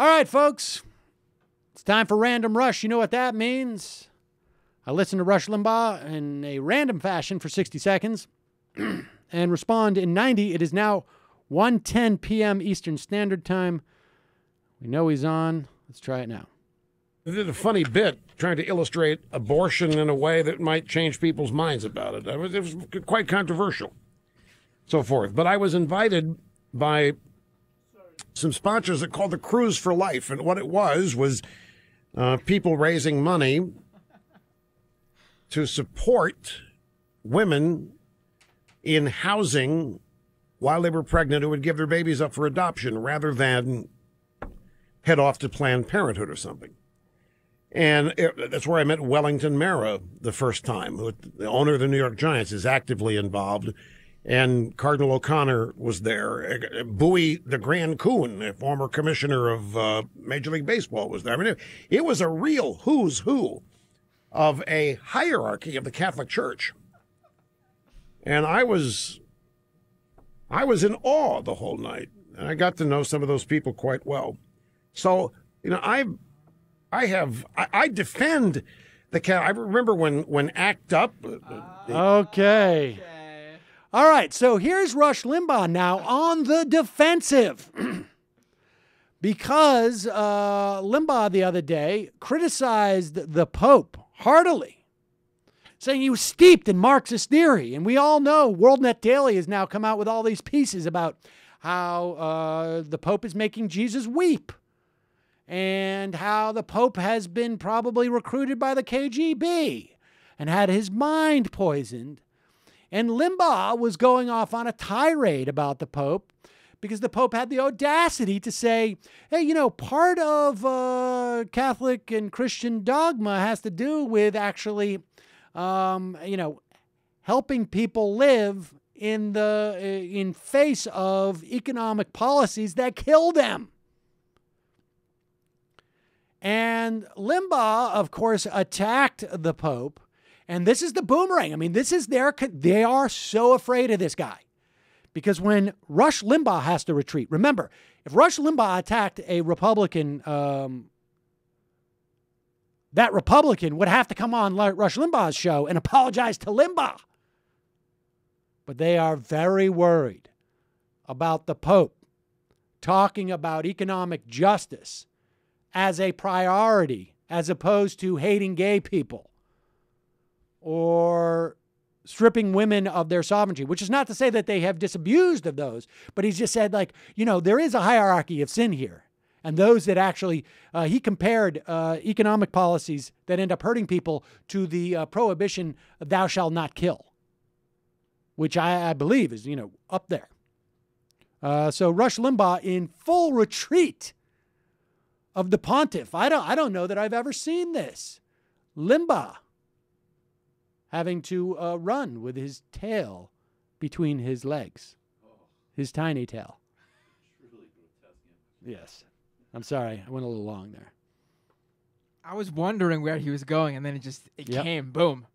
All right, folks. It's time for Random Rush. You know what that means. I listen to Rush Limbaugh in a random fashion for 60 seconds and respond in 90. It is now 1:10 p.m. Eastern Standard Time. We know he's on. Let's try it now. I did a funny bit trying to illustrate abortion in a way that might change people's minds about it. It was quite controversial, so forth. But I was invited by some sponsors that called the Cruise for Life. And what it was people raising money to support women in housing while they were pregnant who would give their babies up for adoption rather than head off to Planned Parenthood or something. And that's where I met Wellington Mara the first time, who, the owner of the New York Giants, is actively involved. And Cardinal O'Connor was there. Bowie the Grand Coon, a former commissioner of Major League Baseball, was there. I mean, it was a real who's who of a hierarchy of the Catholic Church. And I was in awe the whole night. And I got to know some of those people quite well. So, you know, I defend the Catholic. I remember when ACT UP. Okay. All right, so here's Rush Limbaugh now on the defensive. Because Limbaugh the other day criticized the Pope heartily, saying he was steeped in Marxist theory. And we all know WorldNet Daily has now come out with all these pieces about how the Pope is making Jesus weep, and how the Pope has been probably recruited by the KGB and had his mind poisoned. And Limbaugh was going off on a tirade about the Pope because the Pope had the audacity to say, hey, you know, part of Catholic and Christian dogma has to do with actually, helping people live in face of economic policies that kill them. And Limbaugh, of course, attacked the Pope. And this is the boomerang. I mean, they are so afraid of this guy. Because when Rush Limbaugh has to retreat, remember, if Rush Limbaugh attacked a Republican, that Republican would have to come on Rush Limbaugh's show and apologize to Limbaugh. But they are very worried about the Pope talking about economic justice as a priority, as opposed to hating gay people or stripping women of their sovereignty, which is not to say that they have disabused of those, but he's just said, like, you know, there is a hierarchy of sin here. And those that actually, he compared economic policies that end up hurting people to the prohibition of thou shalt not kill, which I believe is, up there. So Rush Limbaugh in full retreat of the pontiff. I don't know that I've ever seen this. Limbaugh having to run with his tail between his legs, his tiny tail. Yes. I'm sorry. I went a little long there. I was wondering where he was going, and then it came, boom.